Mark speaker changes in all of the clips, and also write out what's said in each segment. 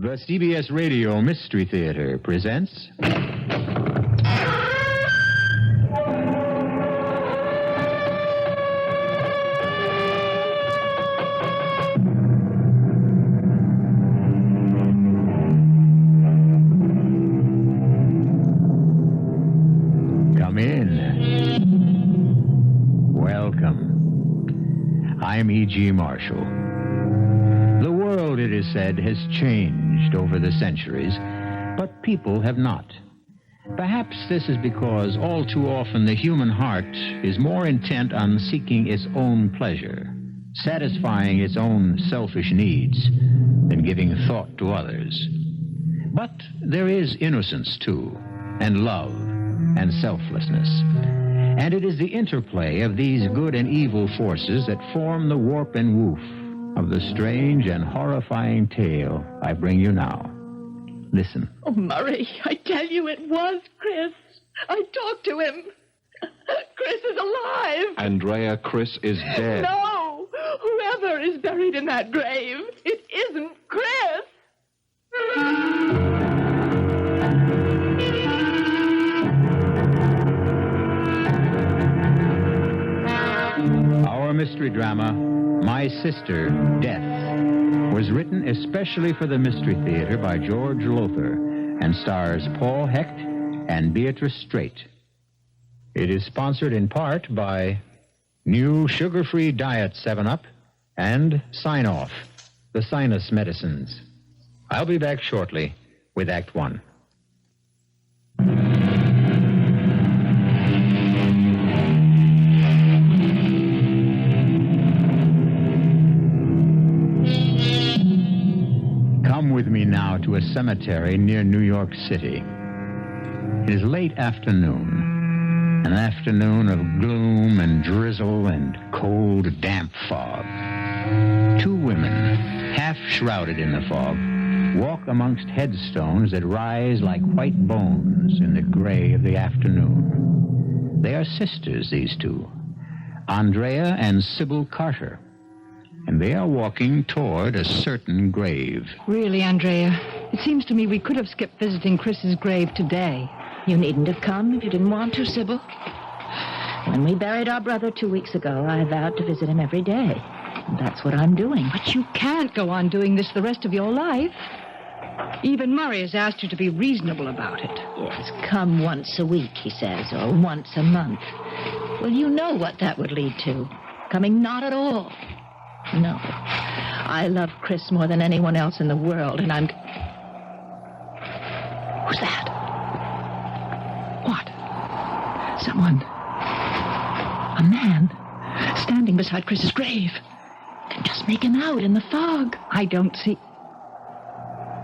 Speaker 1: The CBS Radio Mystery Theater presents... Come in. Welcome. I'm E.G. Marshall. The world, it is said, has changed over the centuries, but people have not. Perhaps this is because all too often the human heart is more intent on seeking its own pleasure, satisfying its own selfish needs, than giving thought to others. But there is innocence, too, and love, and selflessness. And it is the interplay of these good and evil forces that form the warp and woof of the strange and horrifying tale I bring you now. Listen.
Speaker 2: Oh, Murray, I tell you it was Chris. I talked to him. Chris is alive.
Speaker 3: Andrea, Chris is dead.
Speaker 2: No! Whoever is buried in that grave, it isn't Chris.
Speaker 1: Our mystery drama, My Sister, Death, was written especially for the Mystery Theater by George Lowther and stars Paul Hecht and Beatrice Straight. It is sponsored in part by new sugar-free diet 7-Up and Sign Off, the sinus medicines. I'll be back shortly with Act One. Come with me now to a cemetery near New York City. It is late afternoon, an afternoon of gloom and drizzle and cold, damp fog. Two women, half shrouded in the fog, walk amongst headstones that rise like white bones in the gray of the afternoon. They are sisters, these two, Andrea and Sybil Carter. And they are walking toward a certain grave.
Speaker 4: Really, Andrea, it seems to me we could have skipped visiting Chris's grave today.
Speaker 5: You needn't have come if you didn't want to, Sybil. When we buried our brother 2 weeks ago, I vowed to visit him every day. And that's what I'm doing.
Speaker 4: But you can't go on doing this the rest of your life. Even Murray has asked you to be reasonable about it.
Speaker 5: Yes, come once a week, he says, or once a month. Well, you know what that would lead to. Coming not at all. No. I love Chris more than anyone else in the world, and I'm... Who's that?
Speaker 4: What?
Speaker 5: Someone. A man. Standing beside Chris's grave. Can just make him out in the fog.
Speaker 4: I don't see...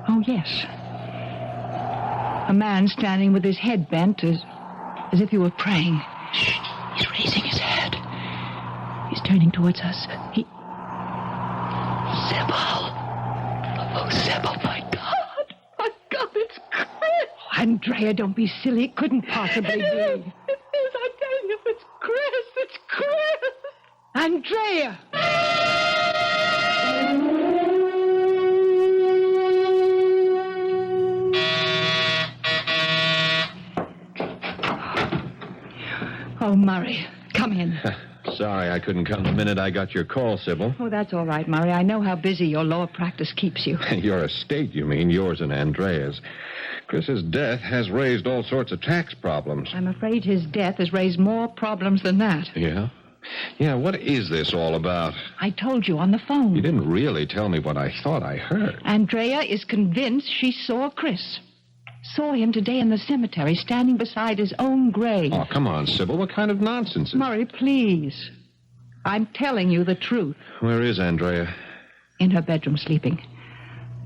Speaker 4: Oh, yes. A man standing with his head bent as if he were praying.
Speaker 5: Shh. He's raising his head. He's turning towards us. Sybil. Oh, Sybil, my God.
Speaker 2: My God, it's Chris.
Speaker 4: Oh, Andrea, don't be silly. It couldn't possibly be.
Speaker 2: It is. I tell you, it's Chris. It's Chris.
Speaker 4: Andrea! Oh, Murray, come in.
Speaker 3: Sorry I couldn't come the minute I got your call, Sybil.
Speaker 4: Oh, that's all right, Murray. I know how busy your law practice keeps you.
Speaker 3: Your estate, you mean, yours and Andrea's. Chris's death has raised all sorts of tax problems.
Speaker 4: I'm afraid his death has raised more problems than that.
Speaker 3: Yeah? Yeah, what is this all about?
Speaker 4: I told you on the phone.
Speaker 3: You didn't really tell me what I thought I heard.
Speaker 4: Andrea is convinced she saw Chris. Saw him today in the cemetery, standing beside his own grave.
Speaker 3: Oh, come on, Sybil. What kind of nonsense is...
Speaker 4: Murray, please. I'm telling you the truth.
Speaker 3: Where is Andrea?
Speaker 4: In her bedroom, sleeping.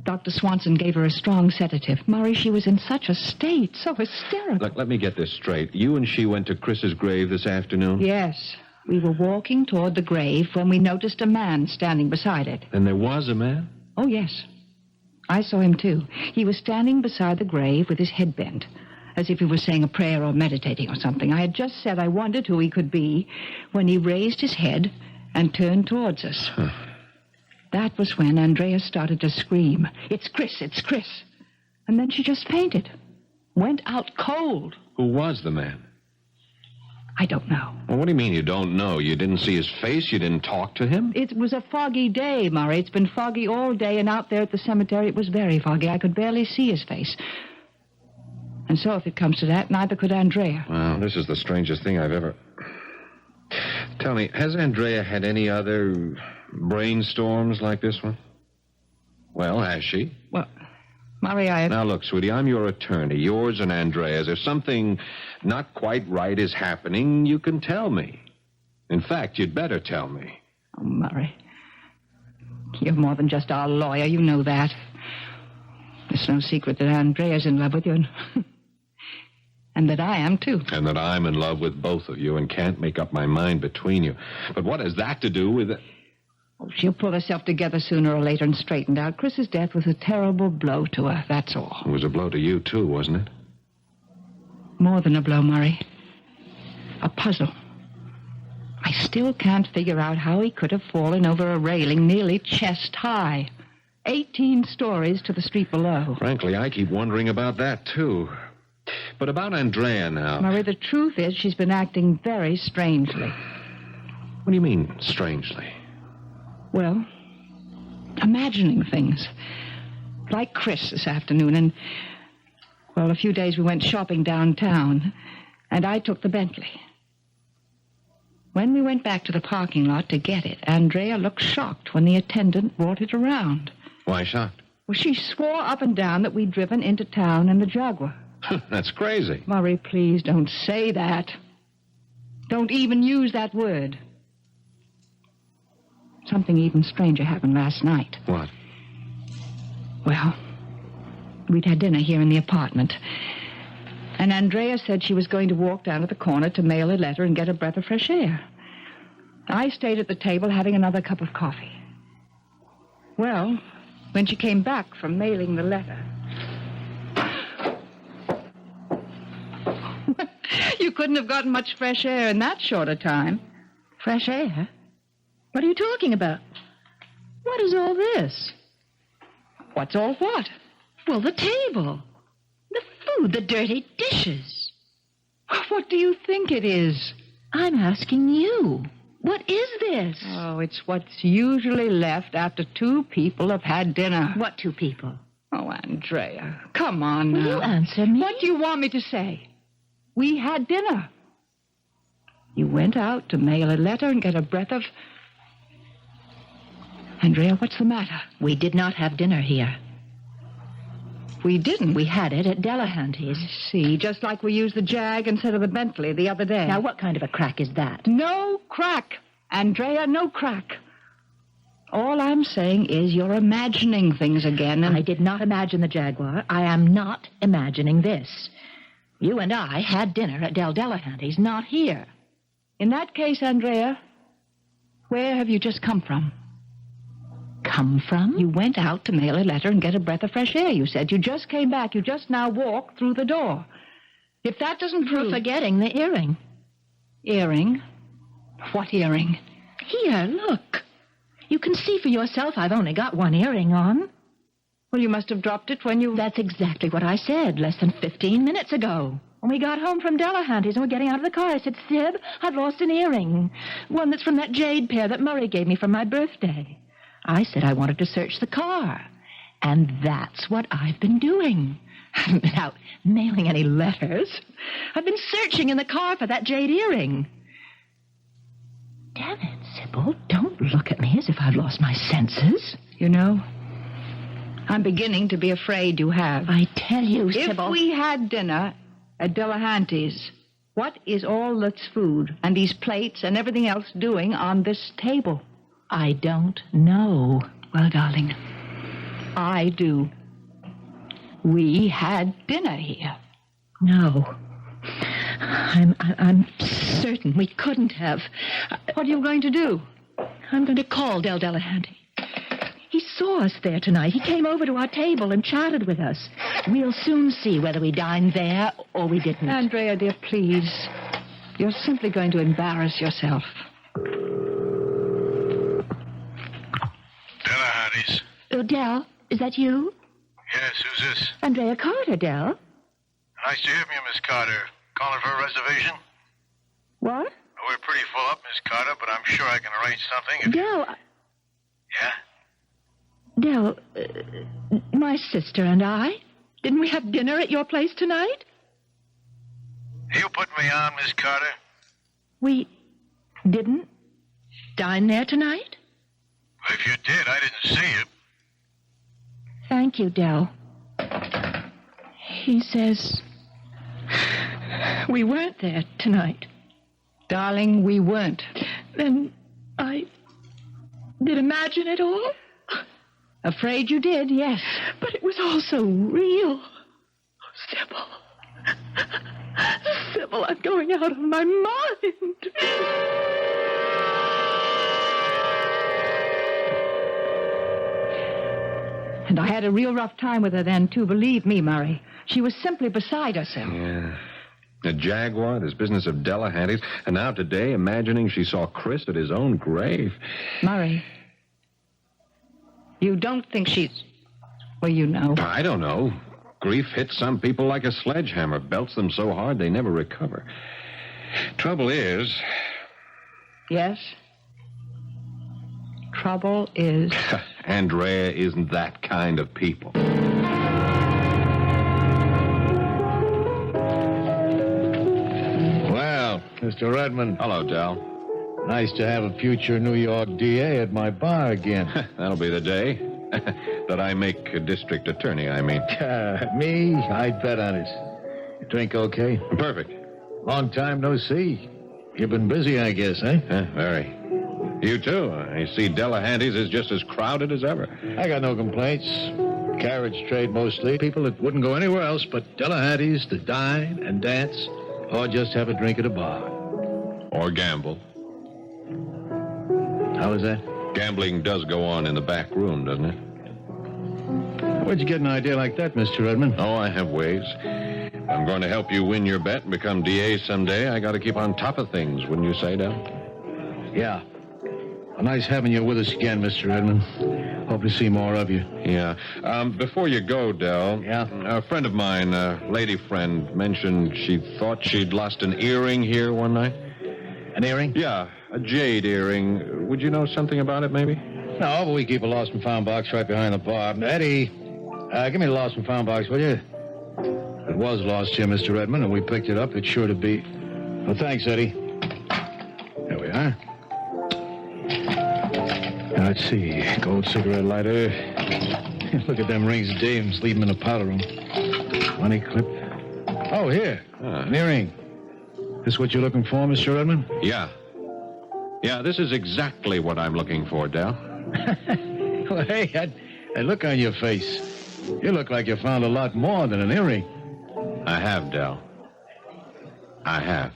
Speaker 4: Dr. Swanson gave her a strong sedative. Murray, she was in such a state, so hysterical.
Speaker 3: Look, let me get this straight. You and she went to Chris's grave this afternoon?
Speaker 4: Yes. We were walking toward the grave when we noticed a man standing beside it.
Speaker 3: And there was a man?
Speaker 4: Oh, yes. I saw him, too. He was standing beside the grave with his head bent, as if he was saying a prayer or meditating or something. I had just said I wondered who he could be when he raised his head and turned towards us. That was when Andrea started to scream, "It's Chris, it's Chris." And then she just fainted. Went out cold.
Speaker 3: Who was the man?
Speaker 4: I don't know.
Speaker 3: Well, what do you mean you don't know? You didn't see his face? You didn't talk to him?
Speaker 4: It was a foggy day, Murray. It's been foggy all day, and out there at the cemetery it was very foggy. I could barely see his face. And so, if it comes to that, neither could Andrea.
Speaker 3: Well, this is the strangest thing I've ever... Tell me, has Andrea had any other brainstorms like this one? Well, has she?
Speaker 4: Well, Murray,
Speaker 3: Now, look, sweetie, I'm your attorney, yours and Andrea's. If something not quite right is happening, you can tell me. In fact, you'd better tell me.
Speaker 4: Oh, Murray. You're more than just our lawyer. You know that. It's no secret that Andrea's in love with you, and that I am, too.
Speaker 3: And that I'm in love with both of you and can't make up my mind between you. But what has that to do with it?
Speaker 4: Oh, she'll pull herself together sooner or later and straighten out. Chris's death was a terrible blow to her, that's all.
Speaker 3: It was a blow to you, too, wasn't it?
Speaker 4: More than a blow, Murray. A puzzle. I still can't figure out how he could have fallen over a railing nearly chest high. 18 stories to the street below.
Speaker 3: Frankly, I keep wondering about that, too. But about Andrea now.
Speaker 4: Murray, the truth is she's been acting very strangely.
Speaker 3: What do you mean, strangely?
Speaker 4: Well, imagining things. Like Chris this afternoon, and, well, a few days we went shopping downtown, and I took the Bentley. When we went back to the parking lot to get it, Andrea looked shocked when the attendant brought it around.
Speaker 3: Why shocked?
Speaker 4: Well, she swore up and down that we'd driven into town in the Jaguar.
Speaker 3: That's crazy.
Speaker 4: Murray, please don't say that. Don't even use that word. Something even stranger happened last night.
Speaker 3: What?
Speaker 4: Well, we'd had dinner here in the apartment. And Andrea said she was going to walk down to the corner to mail a letter and get a breath of fresh air. I stayed at the table having another cup of coffee. Well, when she came back from mailing the letter... You couldn't have gotten much fresh air in that short a time.
Speaker 5: Fresh air? What are you talking about? What is all this?
Speaker 4: What's all what?
Speaker 5: Well, the table. The food, the dirty dishes.
Speaker 4: What do you think it is?
Speaker 5: I'm asking you. What is this?
Speaker 4: Oh, it's what's usually left after two people have had dinner.
Speaker 5: What two people?
Speaker 4: Oh, Andrea, come on now.
Speaker 5: Will you answer me?
Speaker 4: What do you want me to say? We had dinner. You went out to mail a letter and get a breath of... Andrea, what's the matter?
Speaker 5: We did not have dinner here.
Speaker 4: We didn't.
Speaker 5: We had it at Delahanty's.
Speaker 4: I see, just like we used the Jag instead of the Bentley the other day.
Speaker 5: Now, what kind of a crack is that?
Speaker 4: No crack. Andrea, no crack. All I'm saying is you're imagining things again, and...
Speaker 5: I did not imagine the Jaguar. I am not imagining this. You and I had dinner at Delahanty's, not here.
Speaker 4: In that case, Andrea, where have you just come from?
Speaker 5: Come from?
Speaker 4: You went out to mail a letter and get a breath of fresh air, you said. You just came back. You just now walked through the door. If that doesn't prove...
Speaker 5: You're forgetting the earring.
Speaker 4: Earring? What earring?
Speaker 5: Here, look. You can see for yourself I've only got one earring on.
Speaker 4: Well, you must have dropped it when you...
Speaker 5: That's exactly what I said less than 15 minutes ago. When we got home from Delahanty's and were getting out of the car, I said, Sib, I've lost an earring. One that's from that jade pair that Murray gave me for my birthday. I said I wanted to search the car. And that's what I've been doing. I haven't been out mailing any letters. I've been searching in the car for that jade earring. Damn it, Sybil, don't look at me as if I've lost my senses.
Speaker 4: You know, I'm beginning to be afraid you have.
Speaker 5: I tell you, Sybil...
Speaker 4: If we had dinner at Delahanty's, what is all this food and these plates and everything else doing on this table?
Speaker 5: I don't know.
Speaker 4: Well, darling, I do. We had dinner here.
Speaker 5: No. I'm certain we couldn't have.
Speaker 4: What are you going to do?
Speaker 5: I'm going to call Delahanty. He saw us there tonight. He came over to our table and chatted with us. We'll soon see whether we dined there or we didn't.
Speaker 4: Andrea, dear, please. You're simply going to embarrass yourself.
Speaker 5: Del, is that you?
Speaker 6: Yes, who's this?
Speaker 5: Andrea Carter, Del.
Speaker 6: Nice to hear from you, Miss Carter. Calling for a reservation?
Speaker 5: What?
Speaker 6: We're pretty full up, Miss Carter, but I'm sure I can arrange something.
Speaker 5: Del,
Speaker 6: Yeah?
Speaker 5: My sister and I, didn't we have dinner at your place tonight?
Speaker 6: You put me on, Miss Carter?
Speaker 5: We didn't dine there tonight?
Speaker 6: If you did, I didn't see you.
Speaker 5: Thank you, Del. He says we weren't there tonight.
Speaker 4: Darling, we weren't.
Speaker 5: Then I did imagine it all?
Speaker 4: Afraid you did, yes.
Speaker 5: But it was all so real. Oh, Sybil. Sybil, I'm going out of my mind.
Speaker 4: And I had a real rough time with her then, too. Believe me, Murray. She was simply beside herself.
Speaker 3: Yeah. A Jaguar, this business of Delahanty's, and now today imagining she saw Chris at his own grave.
Speaker 4: Murray, you don't think she's... Well, you know.
Speaker 3: I don't know. Grief hits some people like a sledgehammer, belts them so hard they never recover. Trouble is...
Speaker 4: Yes? Trouble is...
Speaker 3: Andrea isn't that kind of people.
Speaker 7: Well, Mr. Redmond.
Speaker 3: Hello, Del.
Speaker 7: Nice to have a future New York DA at my bar again.
Speaker 3: That'll be the day. That I make a district attorney, I mean.
Speaker 7: Me? I'd bet on it. You drink okay?
Speaker 3: Perfect.
Speaker 7: Long time no see. You've been busy, I guess, eh?
Speaker 3: Very. You too. I see Delahanty's is just as crowded as ever.
Speaker 7: I got no complaints. Carriage trade mostly. People that wouldn't go anywhere else but Delahanty's to dine and dance or just have a drink at a bar.
Speaker 3: Or gamble.
Speaker 7: How is that?
Speaker 3: Gambling does go on in the back room, doesn't it?
Speaker 7: Where'd you get an idea like that, Mr. Redmond?
Speaker 3: Oh, I have ways. If I'm going to help you win your bet and become DA someday, I got to keep on top of things, wouldn't you say, Del?
Speaker 7: Yeah. Well, nice having you with us again, Mr. Redmond. Hope to see more of you.
Speaker 3: Yeah. Before you go, Del.
Speaker 7: Yeah?
Speaker 3: A friend of mine, a lady friend, mentioned she thought she'd lost an earring here one night.
Speaker 7: An earring?
Speaker 3: Yeah, a jade earring. Would you know something about it, maybe?
Speaker 7: No, but we keep a lost and found box right behind the bar. Eddie, give me the lost and found box, will you? It was lost here, Mr. Redmond, and we picked it up. It's sure to be. Well, thanks, Eddie. There we are. Now, let's see. Gold cigarette lighter. Look at them rings, dames. Leave them in the powder room. Money clip. Oh, here. An earring. This what you're looking for, Mr. Redmond?
Speaker 3: Yeah. Yeah, this is exactly what I'm looking for, Del.
Speaker 7: Well, hey, that look on your face. You look like you found a lot more than an earring.
Speaker 3: I have, Del. I have.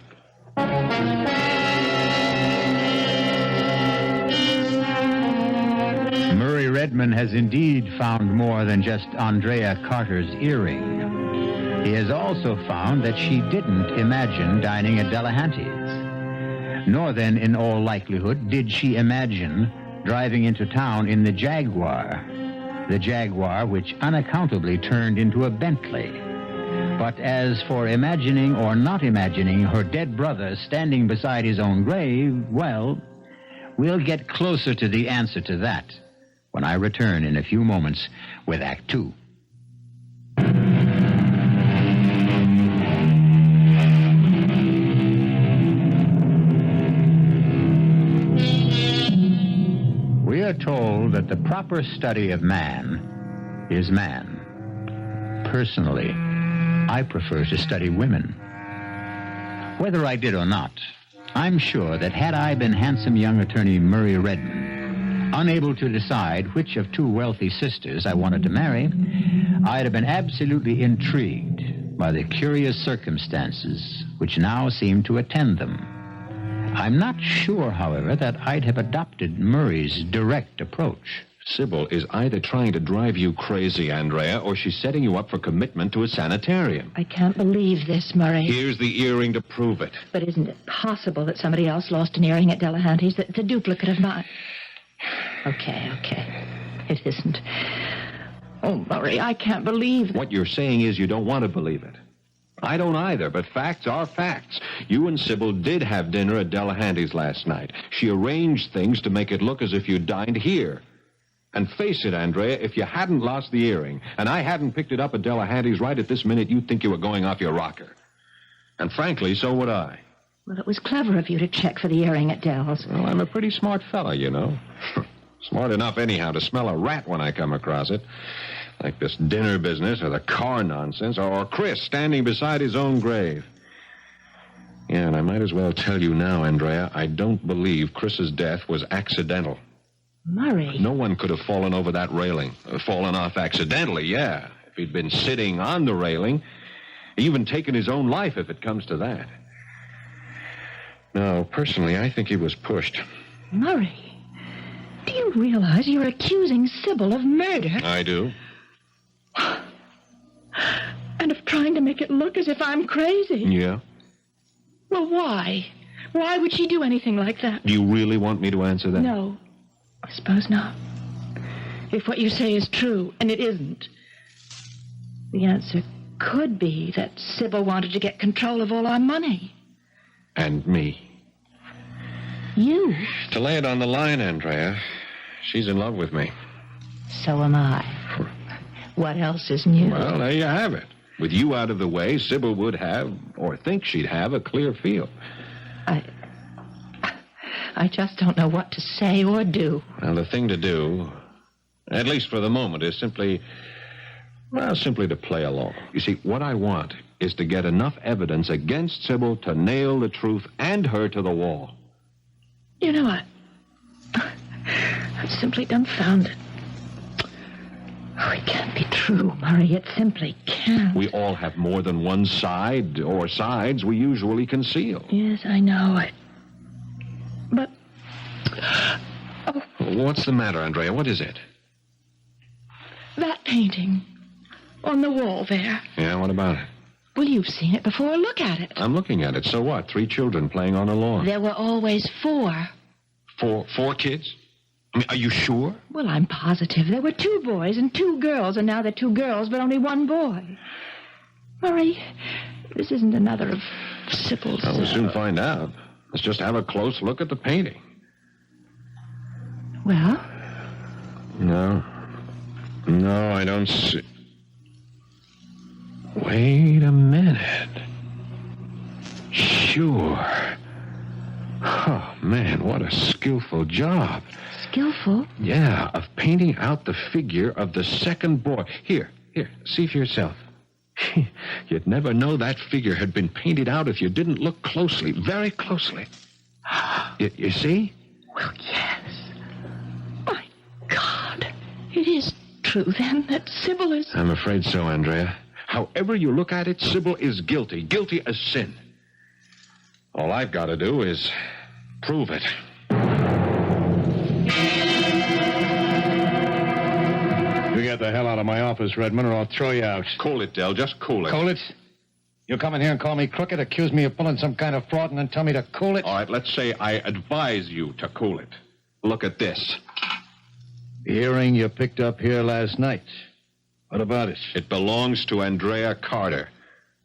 Speaker 1: Murray Redmond has indeed found more than just Andrea Carter's earring. He has also found that she didn't imagine dining at Delahanty's. Nor then, in all likelihood, did she imagine driving into town in the Jaguar which unaccountably turned into a Bentley. But as for imagining or not imagining her dead brother standing beside his own grave, well, we'll get closer to the answer to that when I return in a few moments with Act Two. We are told that the proper study of man is man. Personally, I prefer to study women. Whether I did or not, I'm sure that had I been handsome young attorney Murray Redmond, unable to decide which of two wealthy sisters I wanted to marry, I'd have been absolutely intrigued by the curious circumstances which now seem to attend them. I'm not sure, however, that I'd have adopted Murray's direct approach.
Speaker 3: Sybil is either trying to drive you crazy, Andrea, or she's setting you up for commitment to a sanitarium.
Speaker 5: I can't believe this, Murray.
Speaker 3: Here's the earring to prove it.
Speaker 5: But isn't it possible that somebody else lost an earring at Delahanty's? That's a duplicate of mine. Okay. It isn't. Oh, Murray, I can't believe that.
Speaker 3: What you're saying is you don't want to believe it. I don't either, but facts are facts. You and Sybil did have dinner at Delahanty's last night. She arranged things to make it look as if you dined here. And face it, Andrea, if you hadn't lost the earring, and I hadn't picked it up at Delahanty's right at this minute, you'd think you were going off your rocker. And frankly, so would I.
Speaker 5: Well, it was clever of you to check for the earring at Dell's.
Speaker 3: Well, I'm a pretty smart fella, you know. Smart enough anyhow to smell a rat when I come across it. Like this dinner business or the car nonsense or Chris standing beside his own grave. Yeah, and I might as well tell you now, Andrea, I don't believe Chris's death was accidental.
Speaker 5: Murray.
Speaker 3: No one could have fallen over that railing. Fallen off accidentally, yeah. If he'd been sitting on the railing, even taken his own life if it comes to that. No, personally, I think he was pushed.
Speaker 5: Murray, do you realize you're accusing Sybil of murder?
Speaker 3: I do.
Speaker 2: And of trying to make it look as if I'm crazy.
Speaker 3: Yeah?
Speaker 2: Well, why? Why would she do anything like that?
Speaker 3: Do you really want me to answer that?
Speaker 2: No, I suppose not. If what you say is true, and it isn't,
Speaker 5: The answer could be that Sybil wanted to get control of all our money.
Speaker 3: And me.
Speaker 5: You?
Speaker 3: To lay it on the line, Andrea, she's in love with me.
Speaker 5: So am I. What else is new?
Speaker 3: Well, there you have it. With you out of the way, Sybil would have, or think she'd have, a clear field.
Speaker 5: I just don't know what to say or do.
Speaker 3: Well, the thing to do, at least for the moment, is simply to play along. You see, what I want is to get enough evidence against Sybil to nail the truth and her to the wall.
Speaker 2: you know, I'm simply dumbfounded.
Speaker 5: Oh, it can't be true, Murray. It simply can't.
Speaker 3: We all have more than one side, or sides we usually conceal.
Speaker 2: Yes, I know. But... Oh,
Speaker 3: What's the matter, Andrea? What is it?
Speaker 2: that painting on the wall there.
Speaker 3: Yeah, what about it?
Speaker 2: Well, you've seen it before. Look at it.
Speaker 3: I'm looking at it. So what? 3 children playing on a lawn.
Speaker 5: There were always 4.
Speaker 3: 4 kids? I mean, are you sure?
Speaker 5: Well, I'm positive. There were 2 boys and 2 girls, and now there are 2 girls, but only 1 boy. Murray, this isn't another of Sybil's...
Speaker 3: We'll soon find out. Let's just have a close look at the painting.
Speaker 5: Well?
Speaker 3: No, I don't see... Wait a minute. Sure. Oh, man, what a skillful job.
Speaker 5: Skillful?
Speaker 3: Yeah, of painting out the figure of the second boy. Here, see for yourself. You'd never know that figure had been painted out if you didn't look closely, very closely. You see?
Speaker 2: Well, yes. My God. It is true, then, that Sybil is...
Speaker 3: I'm afraid so, Andrea. However you look at it, Sybil is guilty. Guilty as sin. All I've got to do is prove it.
Speaker 7: You get the hell out of my office, Redmond, or I'll throw you out.
Speaker 3: Cool it, Del. Just cool it.
Speaker 7: Cool it? You come in here and call me crooked, accuse me of pulling some kind of fraud, and then tell me to cool it?
Speaker 3: All right, let's say I advise you to cool it. Look at this.
Speaker 7: The earring you picked up here last night. What about it?
Speaker 3: It belongs to Andrea Carter.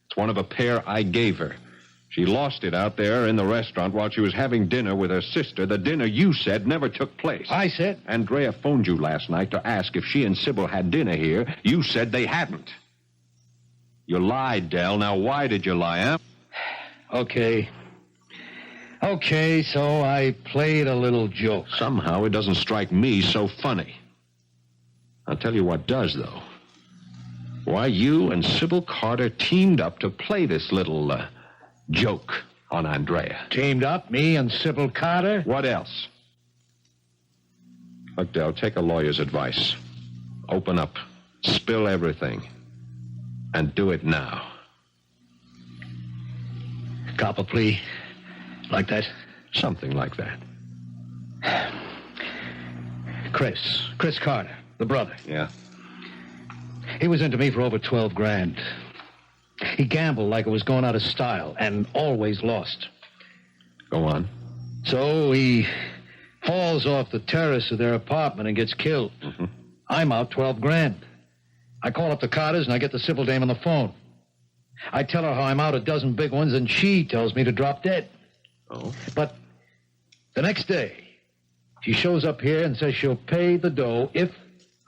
Speaker 3: It's one of a pair I gave her. She lost it out there in the restaurant while she was having dinner with her sister, the dinner you said never took place.
Speaker 7: I said?
Speaker 3: Andrea phoned you last night to ask if she and Sybil had dinner here. You said they hadn't. You lied, Del. Now, why did you lie, huh?
Speaker 7: Okay, so I played a little joke.
Speaker 3: Somehow it doesn't strike me so funny. I'll tell you what does, though. Why, you and Sybil Carter teamed up to play this little, joke on Andrea.
Speaker 7: Teamed up, me and Sybil Carter?
Speaker 3: What else? Look, Del, take a lawyer's advice. Open up. Spill everything. And do it now.
Speaker 7: Cop a plea? Like that?
Speaker 3: Something like that.
Speaker 7: Chris Carter, the brother.
Speaker 3: Yeah?
Speaker 7: He was into me for over 12 grand. He gambled like it was going out of style and always lost.
Speaker 3: Go on.
Speaker 7: So he falls off the terrace of their apartment and gets killed.
Speaker 3: Mm-hmm.
Speaker 7: I'm out 12 grand. I call up the Carters and I get the Sybil dame on the phone. I tell her how I'm out a dozen big ones and she tells me to drop dead.
Speaker 3: Oh?
Speaker 7: But the next day, she shows up here and says she'll pay the dough if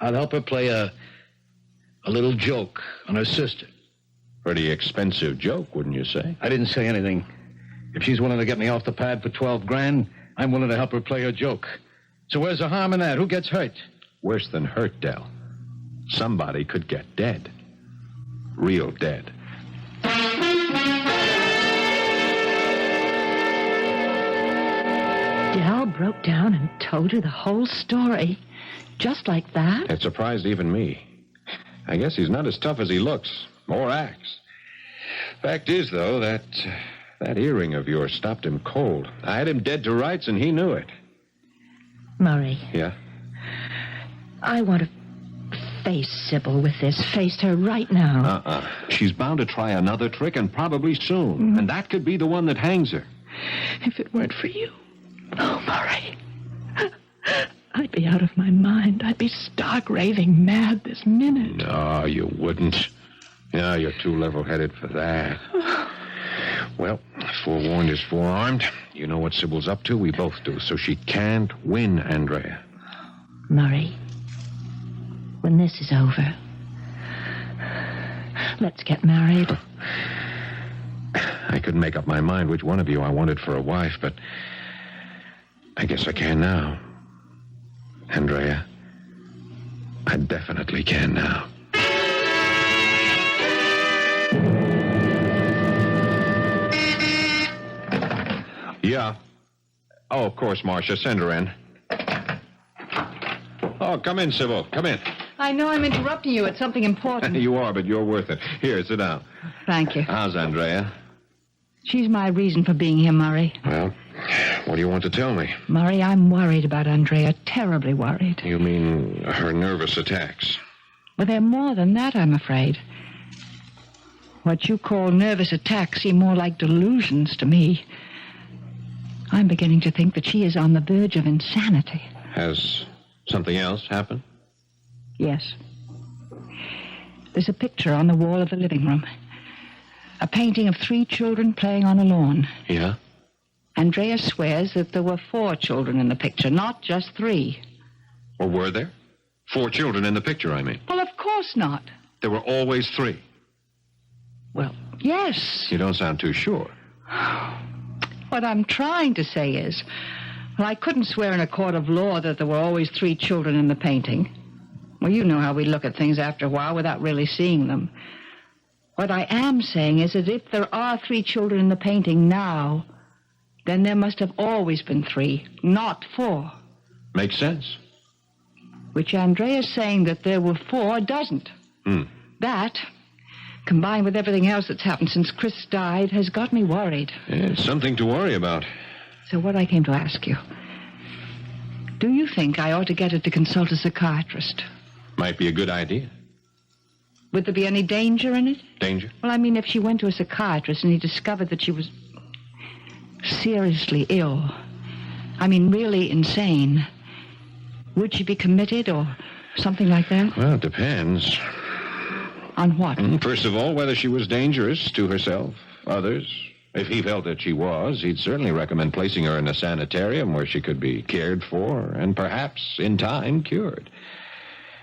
Speaker 7: I'll help her play a little joke on her sister.
Speaker 3: Pretty expensive joke, wouldn't you say?
Speaker 7: I didn't say anything. If she's willing to get me off the pad for 12 grand, I'm willing to help her play her joke. So where's the harm in that? Who gets hurt?
Speaker 3: Worse than hurt, Del. Somebody could get dead. Real dead.
Speaker 5: Del broke down and told her the whole story. Just like that?
Speaker 3: It surprised even me. I guess he's not as tough as he looks, or acts. Fact is, though, that earring of yours stopped him cold. I had him dead to rights, and he knew it.
Speaker 5: Murray,
Speaker 3: Yeah?
Speaker 5: I want to face Sybil with this. Face her right now.
Speaker 3: She's bound to try another trick, and probably soon. And that could be the one that hangs her.
Speaker 2: If it weren't for you. Oh, Murray. I'd be out of my mind. I'd be stark raving mad this minute.
Speaker 3: No, you wouldn't. No, you're too level-headed for that. Well, forewarned is forearmed. You know what Sybil's up to. We both do. So she can't win, Andrea.
Speaker 5: Murray, when this is over, let's get married.
Speaker 3: I couldn't make up my mind which one of you I wanted for a wife, but I guess I can now. Andrea, I definitely can now. Yeah. Oh, of course, Marcia. Send her in. Oh, come in, Sybil. Come in.
Speaker 4: I know I'm interrupting you. It's something important.
Speaker 3: You are, but you're worth it. Here, sit down.
Speaker 4: Thank you.
Speaker 3: How's Andrea?
Speaker 4: She's my reason for being here, Murray.
Speaker 3: Well, what do you want to tell me?
Speaker 4: Murray, I'm worried about Andrea. Terribly worried.
Speaker 3: You mean her nervous attacks?
Speaker 4: But they're more than that, I'm afraid. What you call nervous attacks seem more like delusions to me. I'm beginning to think that she is on the verge of insanity.
Speaker 3: Has something else happened?
Speaker 4: Yes. There's a picture on the wall of the living room. A painting of 3 children playing on a lawn.
Speaker 3: Yeah?
Speaker 4: Andrea swears that there were 4 children in the picture, not just 3.
Speaker 3: Or were there? 4 children in the picture, I mean.
Speaker 4: Well, of course not.
Speaker 3: There were always 3.
Speaker 4: Well, yes.
Speaker 3: You don't sound too sure.
Speaker 4: What I'm trying to say is, well, I couldn't swear in a court of law that there were always 3 children in the painting. Well, you know how we look at things after a while without really seeing them. What I am saying is that if there are 3 children in the painting now, then there must have always been 3, not 4.
Speaker 3: Makes sense.
Speaker 4: Which Andrea's saying that there were 4 doesn't. That, combined with everything else that's happened since Chris died, has got me worried.
Speaker 3: It's something to worry about.
Speaker 4: So what I came to ask you, do you think I ought to get her to consult a psychiatrist?
Speaker 3: Might be a good idea.
Speaker 4: Would there be any danger in it?
Speaker 3: Danger?
Speaker 4: Well, I mean, if she went to a psychiatrist and he discovered that she was seriously ill, I mean, really insane, would she be committed or something like that?
Speaker 3: Well, it depends.
Speaker 4: On what?
Speaker 3: First of all, whether she was dangerous to herself, others. If he felt that she was, he'd certainly recommend placing her in a sanitarium where she could be cared for and perhaps, in time, cured.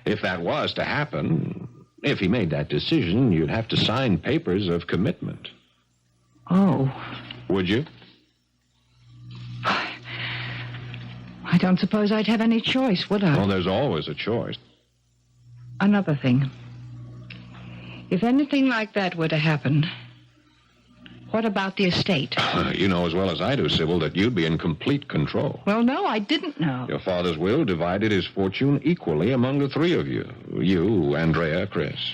Speaker 3: If that was to happen, if he made that decision, you'd have to sign papers of commitment.
Speaker 4: Oh.
Speaker 3: Would you?
Speaker 4: I don't suppose I'd have any choice, would I?
Speaker 3: Well, there's always a choice.
Speaker 4: Another thing. If anything like that were to happen, what about the estate?
Speaker 3: You know as well as I do, Sybil, that you'd be in complete control.
Speaker 4: Well, no, I didn't know.
Speaker 3: Your father's will divided his fortune equally among the 3 of you. You, Andrea, Chris.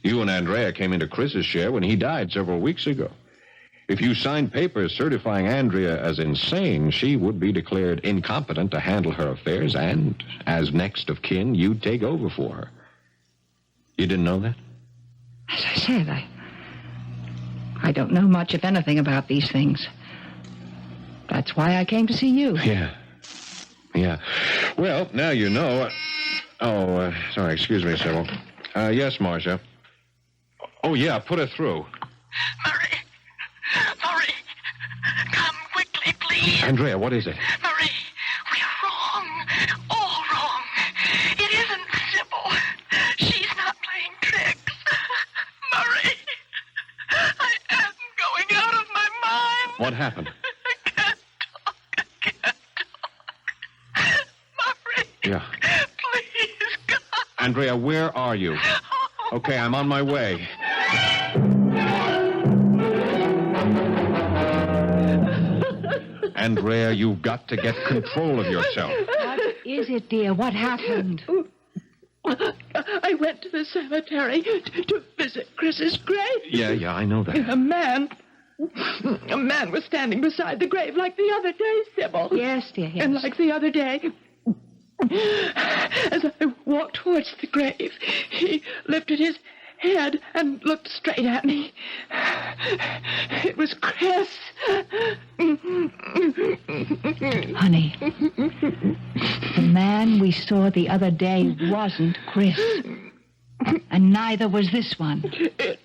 Speaker 3: You and Andrea came into Chris's share when he died several weeks ago. If you signed papers certifying Andrea as insane, she would be declared incompetent to handle her affairs, and, as next of kin, you'd take over for her. You didn't know that?
Speaker 4: As I said, I don't know much, if anything, about these things. That's why I came to see you.
Speaker 3: Yeah. Well, now you know. Oh, sorry. Excuse me, Sybil. Yes, Marcia. Oh, yeah, put her through.
Speaker 2: Murray! Murray! Come quickly, please.
Speaker 3: Andrea, what is it?
Speaker 2: Murray, we're wrong. All wrong. It isn't Sybil. She's not playing tricks. Murray, I am going out of my mind.
Speaker 3: What happened?
Speaker 2: I can't talk. Murray.
Speaker 3: Yeah.
Speaker 2: Please, God.
Speaker 3: Andrea, where are you? Okay, I'm on my way. Andrea, you've got to get control of yourself.
Speaker 4: What is it, dear? What happened?
Speaker 2: I went to the cemetery to visit Chris's grave.
Speaker 3: Yeah, I know that.
Speaker 2: A man was standing beside the grave like the other day, Sybil.
Speaker 4: Yes, dear, yes.
Speaker 2: And like the other day, as I walked towards the grave, he lifted his head and looked straight at me. It was Chris.
Speaker 4: Honey, the man we saw the other day wasn't Chris. And neither was this one.
Speaker 2: It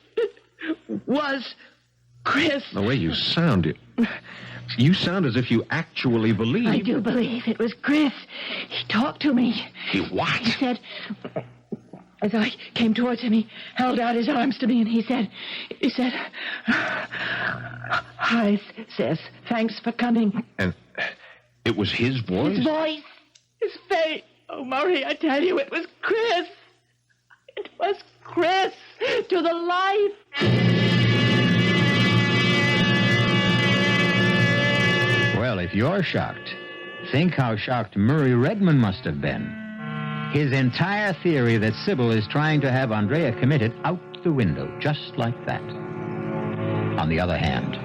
Speaker 2: was Chris.
Speaker 3: The way you sound, you sound as if you actually believe.
Speaker 5: I do believe it was Chris. He talked to me.
Speaker 3: He what?
Speaker 5: He said, as I came towards him, he held out his arms to me and he said, hi, sis. Thanks for coming.
Speaker 3: And it was his voice?
Speaker 5: His voice.
Speaker 2: His face. Oh, Murray, I tell you, it was Chris. It was Chris. To the life.
Speaker 1: Well, if you're shocked, think how shocked Murray Redmond must have been. His entire theory that Sybil is trying to have Andrea committed out the window, just like that. On the other hand,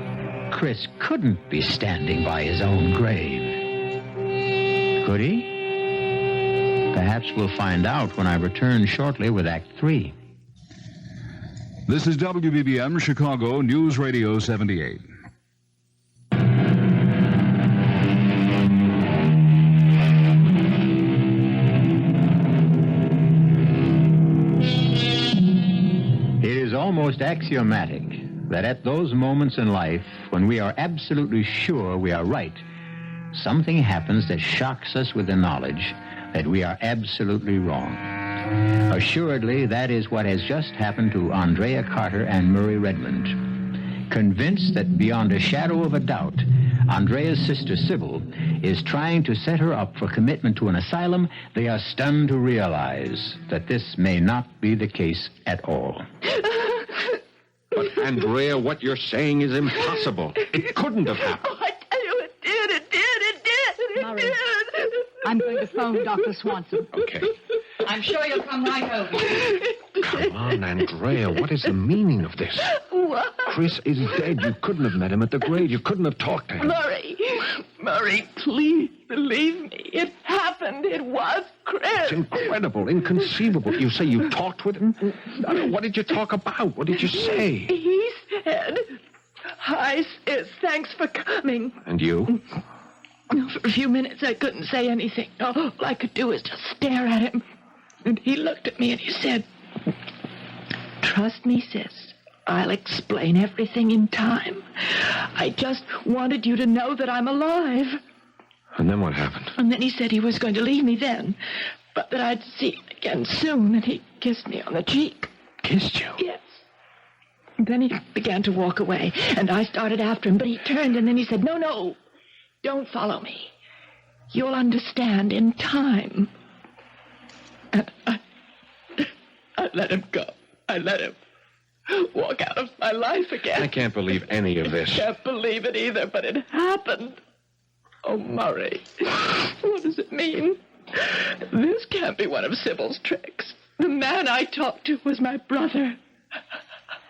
Speaker 1: Chris couldn't be standing by his own grave. Could he? Perhaps we'll find out when I return shortly with Act 3.
Speaker 8: This is WBBM Chicago News Radio 78.
Speaker 1: It is almost axiomatic that at those moments in life when we are absolutely sure we are right, something happens that shocks us with the knowledge that we are absolutely wrong. Assuredly, that is what has just happened to Andrea Carter and Murray Redmond. Convinced that beyond a shadow of a doubt, Andrea's sister Sybil is trying to set her up for commitment to an asylum, they are stunned to realize that this may not be the case at all.
Speaker 3: But, Andrea, what you're saying is impossible. It couldn't have happened.
Speaker 2: Oh, I tell you, it did.
Speaker 4: Murray,
Speaker 2: It did.
Speaker 4: I'm going to phone Dr. Swanson.
Speaker 3: Okay.
Speaker 4: I'm sure he'll come right over.
Speaker 3: Come on, Andrea. What is the meaning of this?
Speaker 2: What?
Speaker 3: Chris is dead. You couldn't have met him at the grave. You couldn't have talked to him.
Speaker 2: Murray, please believe me. It happened. It was Chris.
Speaker 3: It's incredible, inconceivable. You say you talked with him? I mean, what did you talk about? What did you say?
Speaker 2: He said, hi, sis, thanks for coming.
Speaker 3: And you?
Speaker 2: For a few minutes, I couldn't say anything. All I could do was just stare at him. And he looked at me and he said, trust me, sis. I'll explain everything in time. I just wanted you to know that I'm alive.
Speaker 3: And then what happened?
Speaker 2: And then he said he was going to leave me then, but that I'd see him again soon, and he kissed me on the cheek.
Speaker 3: Kissed you?
Speaker 2: Yes. And then he began to walk away, and I started after him, but he turned, and then he said, no, don't follow me. You'll understand in time. And I let him go. I let him walk out of my life again.
Speaker 3: I can't believe any of this.
Speaker 2: I can't believe it either, but it happened. Oh, Murray, what does it mean? This can't be one of Sybil's tricks. The man I talked to was my brother.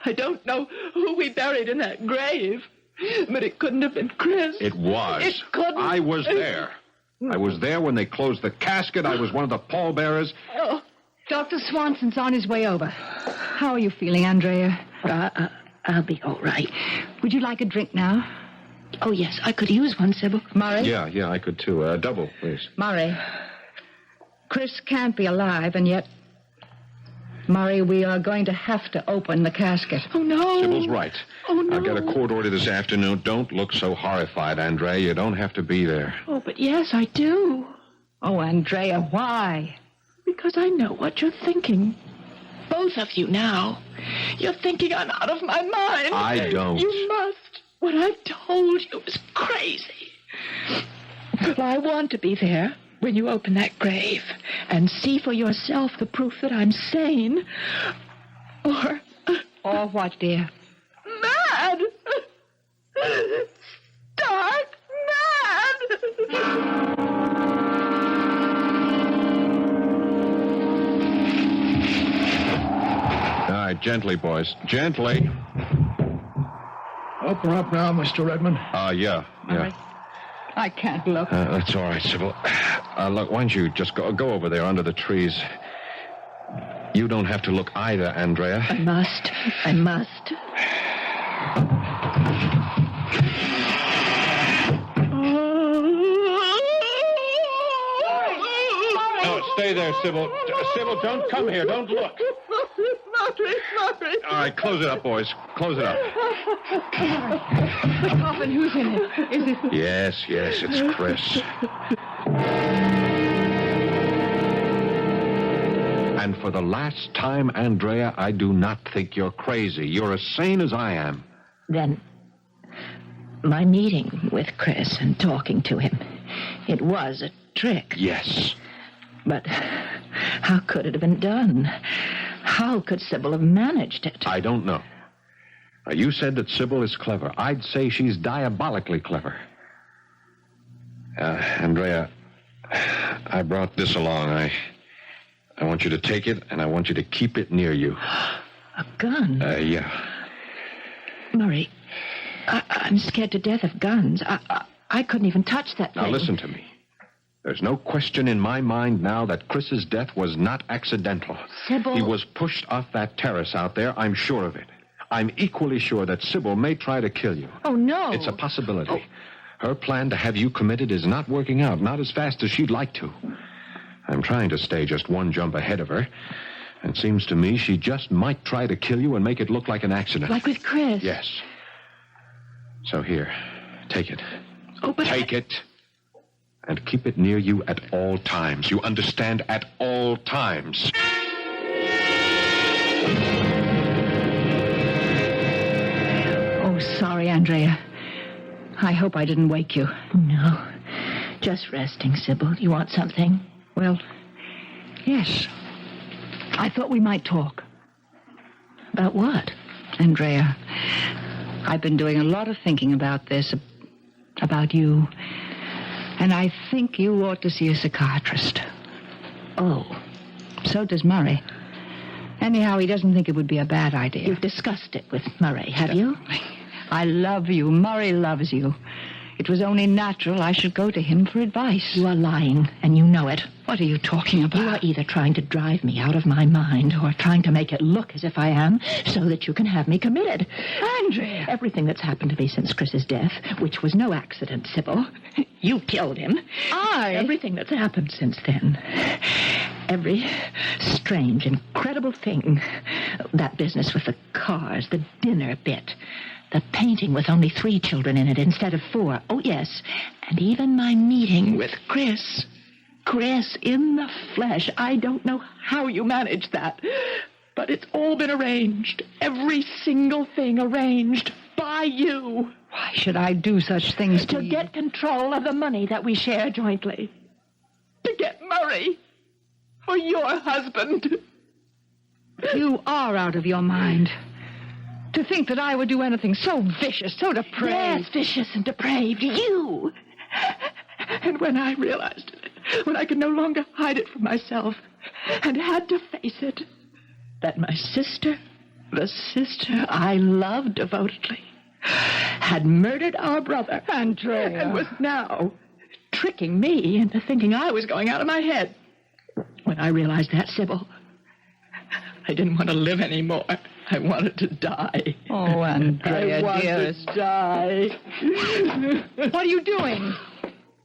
Speaker 2: I don't know who we buried in that grave, but it couldn't have been Chris.
Speaker 3: It was.
Speaker 2: It couldn't.
Speaker 3: I was there. I was there when they closed the casket. I was one of the pallbearers.
Speaker 2: Oh.
Speaker 4: Dr. Swanson's on his way over. How are you feeling, Andrea?
Speaker 5: I'll be all right.
Speaker 4: Would you like a drink now?
Speaker 5: Oh, yes, I could use one, Sybil.
Speaker 4: Murray?
Speaker 3: Yeah, I could too. Double, please.
Speaker 4: Murray. Chris can't be alive, and yet... Murray, we are going to have to open the casket.
Speaker 2: Oh, no.
Speaker 3: Sybil's right.
Speaker 2: Oh, no.
Speaker 3: I'll get a court order this afternoon. Don't look so horrified, Andrea. You don't have to be there.
Speaker 2: Oh, but yes, I do.
Speaker 4: Oh, Andrea, why?
Speaker 2: Because I know what you're thinking. Both of you now. You're thinking I'm out of my mind.
Speaker 3: I don't.
Speaker 2: You must. What I've told you is crazy. Well, I want to be there when you open that grave and see for yourself the proof that I'm sane.
Speaker 4: Or what, dear?
Speaker 2: Mad! Stark mad!
Speaker 3: All right, gently, boys. Gently.
Speaker 7: Open her up now, Mr. Redmond.
Speaker 3: Yeah.
Speaker 4: I can't look.
Speaker 3: That's all right, Sybil. Look, why don't you just go over there under the trees? You don't have to look either, Andrea.
Speaker 5: I must.
Speaker 3: No, stay there, Sybil. Sybil, don't come here. Don't look.
Speaker 2: Murray.
Speaker 3: All right, close it up, boys. Close it up.
Speaker 4: The coffin, who's in it? Is it...
Speaker 3: Yes, it's Chris. And for the last time, Andrea, I do not think you're crazy. You're as sane as I am.
Speaker 5: Then, my meeting with Chris and talking to him, it was a trick.
Speaker 3: Yes.
Speaker 5: But how could it have been done? How could Sybil have managed it?
Speaker 3: I don't know. You said that Sybil is clever. I'd say she's diabolically clever. Andrea, I brought this along. I want you to take it, and I want you to keep it near you.
Speaker 5: A gun?
Speaker 3: Yeah.
Speaker 5: Murray, I'm scared to death of guns. I couldn't even touch that thing.
Speaker 3: Now, listen to me. There's no question in my mind now that Chris's death was not accidental.
Speaker 5: Sybil...
Speaker 3: He was pushed off that terrace out there. I'm sure of it. I'm equally sure that Sybil may try to kill you.
Speaker 5: Oh, no.
Speaker 3: It's a possibility. Her plan to have you committed is not working out, not as fast as she'd like to. I'm trying to stay just one jump ahead of her. It seems to me she just might try to kill you and make it look like an accident.
Speaker 5: Like with Chris?
Speaker 3: Yes. So here, take it.
Speaker 5: Oh, but...
Speaker 3: Take it. And keep it near you at all times. You understand? At all times.
Speaker 4: Oh, sorry, Andrea. I hope I didn't wake you.
Speaker 5: No. Just resting, Sybil. You want something?
Speaker 4: Well, yes. I thought we might talk.
Speaker 5: About what?
Speaker 4: Andrea, I've been doing a lot of thinking about this, about you. And I think you ought to see a psychiatrist.
Speaker 5: Oh.
Speaker 4: So does Murray. Anyhow, he doesn't think it would be a bad idea.
Speaker 5: You've discussed it with Murray, have you?
Speaker 4: I love you. Murray loves you. It was only natural I should go to him for advice.
Speaker 5: You are lying, and you know it.
Speaker 4: What are you talking about?
Speaker 5: You are either trying to drive me out of my mind or trying to make it look as if I am so that you can have me committed.
Speaker 4: Andrea!
Speaker 5: Everything that's happened to me since Chris's death, which was no accident, Sybil. You killed him. Everything that's happened since then. Every strange, incredible thing. That business with the cars, the dinner bit. The painting with only 3 children in it instead of 4. Oh, yes. And even my meeting with Chris. Chris in the flesh. I don't know how you managed that. But it's all been arranged. Every single thing arranged by you.
Speaker 4: Why should I do such things to you?
Speaker 5: To get control of the money that we share jointly. To get Murray for your husband.
Speaker 4: You are out of your mind. To think that I would do anything so vicious, so depraved.
Speaker 5: Yes, vicious and depraved. You. And when I realized it, when I could no longer hide it from myself and had to face it, that my sister, the sister I loved devotedly, had murdered our brother.
Speaker 4: Andrea.
Speaker 5: And was now tricking me into thinking I was going out of my head. When I realized that, Sybil, I didn't want to live anymore. I wanted to die.
Speaker 4: Oh, Andrea,
Speaker 5: I wanted
Speaker 4: dearest.
Speaker 5: to die.
Speaker 4: What are you doing?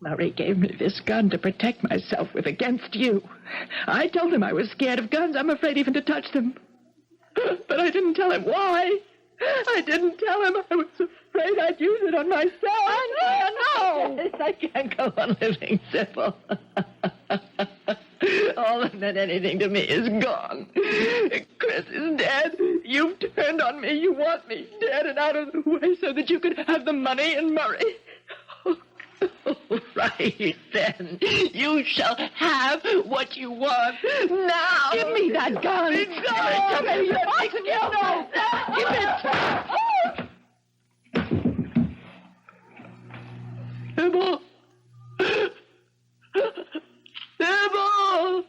Speaker 2: Murray gave me this gun to protect myself with against you. I told him I was scared of guns. I'm afraid even to touch them. But I didn't tell him why. I didn't tell him I was afraid I'd use it on myself. No! I can't go on living, Sybil. All that meant anything to me is gone. Chris is dead. You've turned on me. You want me dead and out of the way so that you could have the money and Murray. Right, then. You shall have what you want now. Give me that gun. Give it to me. You Give it. Sybil. Sybil.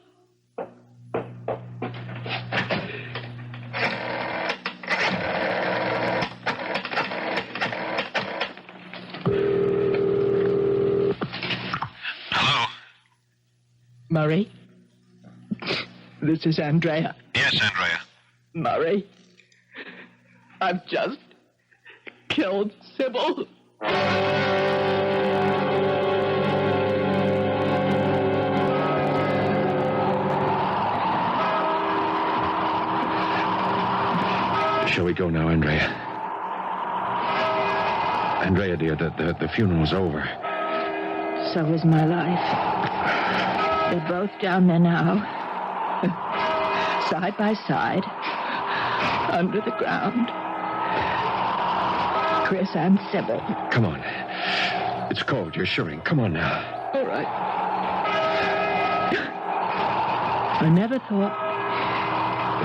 Speaker 2: Murray? This is Andrea.
Speaker 6: Yes, Andrea.
Speaker 2: Murray? I've just killed Sybil.
Speaker 3: Shall we go now, Andrea? Andrea, dear, the funeral's over.
Speaker 5: So is my life. They're both down there now. Side by side.
Speaker 2: Under the ground. Chris and Sybil.
Speaker 3: Come on. It's cold. You're shivering. Come on now.
Speaker 2: All right.
Speaker 5: I never thought,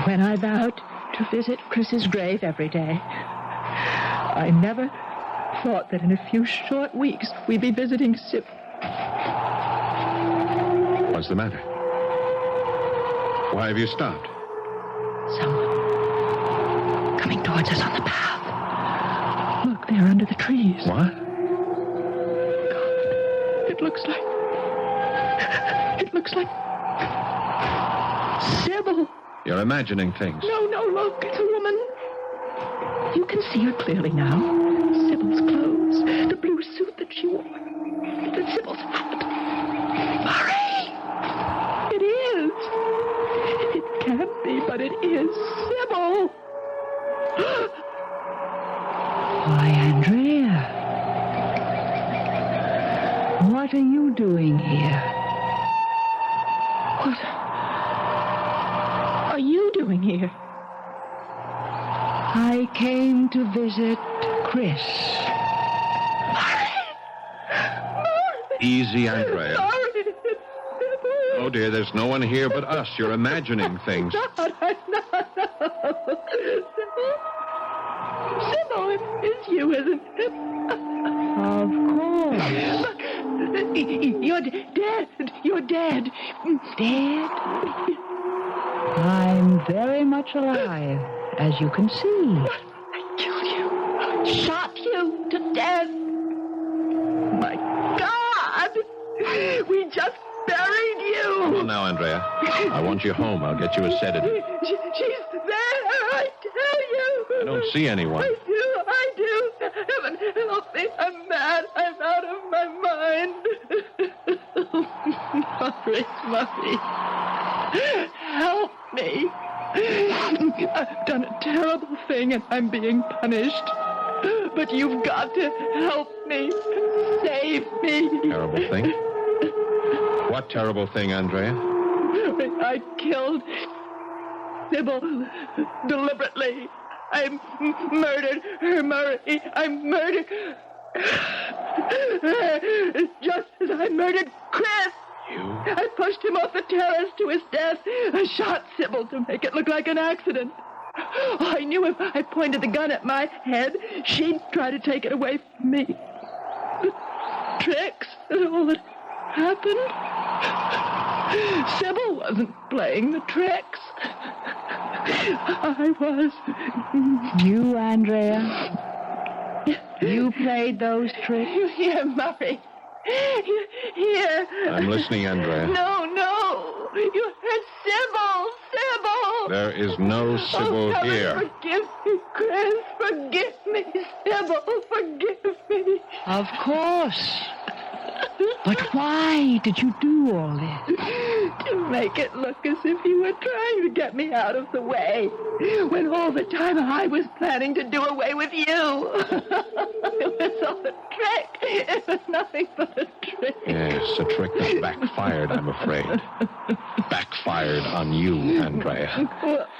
Speaker 5: when I vowed to visit Chris's grave every day,
Speaker 2: I never thought that in a few short weeks we'd be visiting Sybil.
Speaker 3: What's the matter? Why have you stopped?
Speaker 2: Someone coming towards us on the path. Look, they're under the trees.
Speaker 3: What?
Speaker 2: God, it looks like Sybil.
Speaker 3: You're imagining things.
Speaker 2: No, look, it's a woman. You can see her clearly now. Sybil's clothes, the blue suit that she wore, Sybil's hat. Murray! It is. It can't be, but it is Sybil.
Speaker 4: Why, Andrea. What are you doing here?
Speaker 2: What are you doing here?
Speaker 4: I came to visit Chris.
Speaker 3: Easy, Andrea.
Speaker 2: Sorry.
Speaker 3: Oh, dear, there's no one here but us. You're imagining things.
Speaker 2: No. Sybil, it's you, isn't it?
Speaker 4: Of course.
Speaker 2: You're dead. You're dead. Dead?
Speaker 4: I'm very much alive, as you can see.
Speaker 2: I killed you. Shot you to death. My God. We just buried you.
Speaker 3: Come on now, Andrea. I want you home. I'll get you a sedative.
Speaker 2: She's there, I tell you.
Speaker 3: I don't see anyone.
Speaker 2: I do. Heaven help me. I'm mad. I'm out of my mind. Murray. Help me. I've done a terrible thing and I'm being punished. But you've got to help me. Save me.
Speaker 3: Terrible thing? What terrible thing, Andrea?
Speaker 2: I killed Sybil deliberately. I murdered her, Murray. I murdered her just as I murdered Chris.
Speaker 3: You?
Speaker 2: I pushed him off the terrace to his death. I shot Sybil to make it look like an accident. I knew if I pointed the gun at my head, she'd try to take it away from me. The tricks and all that happened. Sybil wasn't playing the tricks. I was.
Speaker 4: You, Andrea? You played those tricks?
Speaker 2: Here, Murray. Here.
Speaker 3: I'm listening, Andrea.
Speaker 2: No. You heard Sybil.
Speaker 3: There is no Sybil
Speaker 2: heaven,
Speaker 3: here.
Speaker 2: Forgive me, Chris. Forgive me, Sybil. Forgive me.
Speaker 4: Of course. But why did you do all this?
Speaker 2: To make it look as if you were trying to get me out of the way, when all the time I was planning to do away with you. It was all a trick. It was nothing but a trick.
Speaker 3: Yes, a trick that backfired, I'm afraid. Backfired on you, Andrea.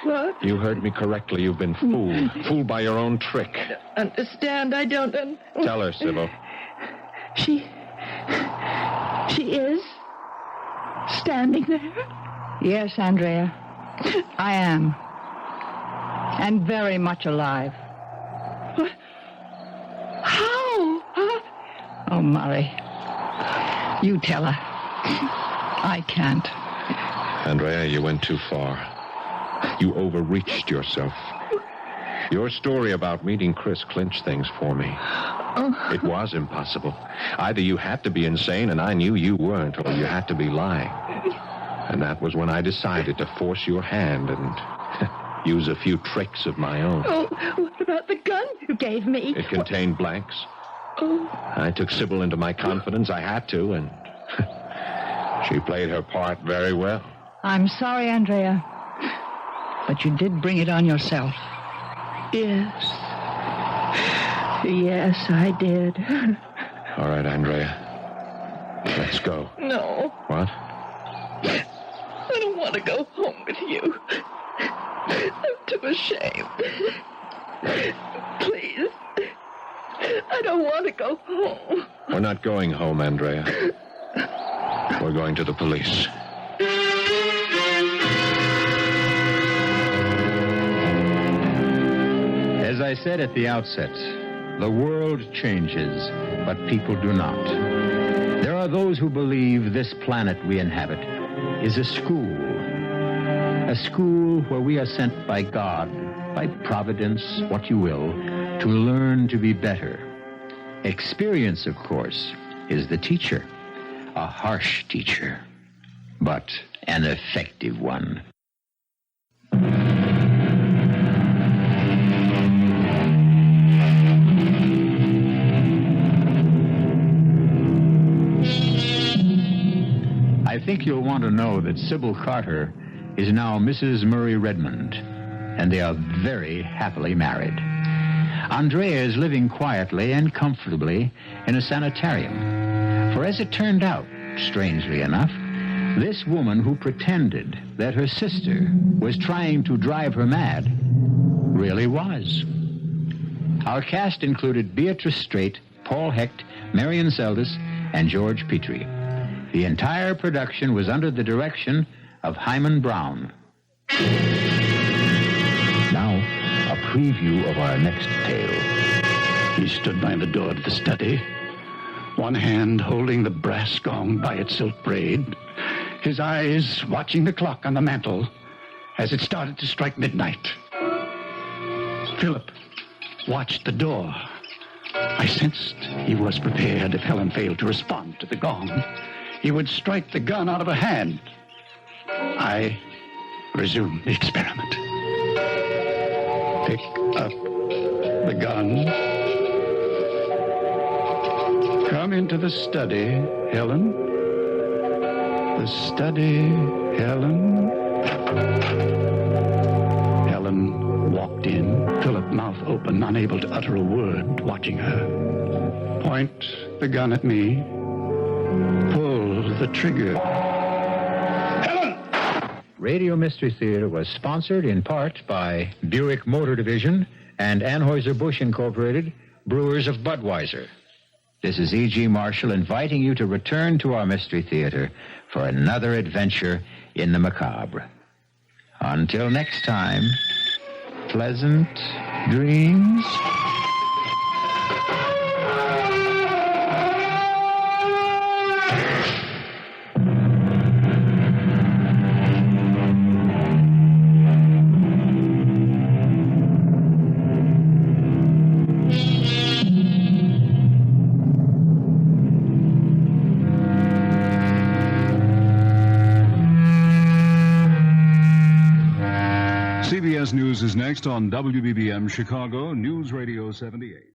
Speaker 2: What?
Speaker 3: You heard me correctly. You've been fooled. Fooled by your own trick.
Speaker 2: Understand? I don't...
Speaker 3: Tell her, Sybil.
Speaker 2: She is standing there?
Speaker 4: Yes, Andrea. I am. And very much alive.
Speaker 2: What? How? Huh?
Speaker 4: Oh, Murray. You tell her. I can't.
Speaker 3: Andrea, you went too far. You overreached yourself. Your story about meeting Chris clinched things for me. It was impossible. Either you had to be insane, and I knew you weren't, or you had to be lying. And that was when I decided to force your hand and use a few tricks of my own.
Speaker 2: Oh, what about the gun you gave me?
Speaker 3: It contained blanks.
Speaker 2: Oh.
Speaker 3: I took Sybil into my confidence. I had to, and she played her part very well.
Speaker 4: I'm sorry, Andrea. But you did bring it on yourself.
Speaker 2: Yes. Yes, I did.
Speaker 3: All right, Andrea. Let's go.
Speaker 2: No.
Speaker 3: What?
Speaker 2: I don't want to go home with you. I'm too ashamed. Please. I don't want to go home.
Speaker 3: We're not going home, Andrea. We're going to the police.
Speaker 1: As I said at the outset, the world changes, but people do not. There are those who believe this planet we inhabit is a school where we are sent by God, by Providence, what you will, to learn to be better. Experience, of course, is the teacher, a harsh teacher, but an effective one. I think you'll want to know that Sybil Carter is now Mrs. Murray Redmond, and they are very happily married. Andrea is living quietly and comfortably in a sanitarium. For as it turned out, strangely enough, this woman who pretended that her sister was trying to drive her mad really was. Our cast included Beatrice Straight, Paul Hecht, Marian Seldes, and George Petrie. The entire production was under the direction of Hyman Brown.
Speaker 9: Now, a preview of our next tale.
Speaker 10: He stood by the door of the study, one hand holding the brass gong by its silk braid, his eyes watching the clock on the mantel as it started to strike midnight. Philip watched the door. I sensed he was prepared if Helen failed to respond to the gong. He would strike the gun out of her hand. I resumed the experiment. Pick up the gun. Come into the study, Helen. The study, Helen. Helen walked in, Philip mouth open, unable to utter a word, watching her. Point the gun at me. Pull the trigger. Helen!
Speaker 1: Radio Mystery Theater was sponsored in part by Buick Motor Division and Anheuser-Busch Incorporated, brewers of Budweiser. This is E.G. Marshall inviting you to return to our Mystery Theater for another adventure in the macabre. Until next time, pleasant dreams.
Speaker 8: CBS News is next on WBBM Chicago News Radio 78.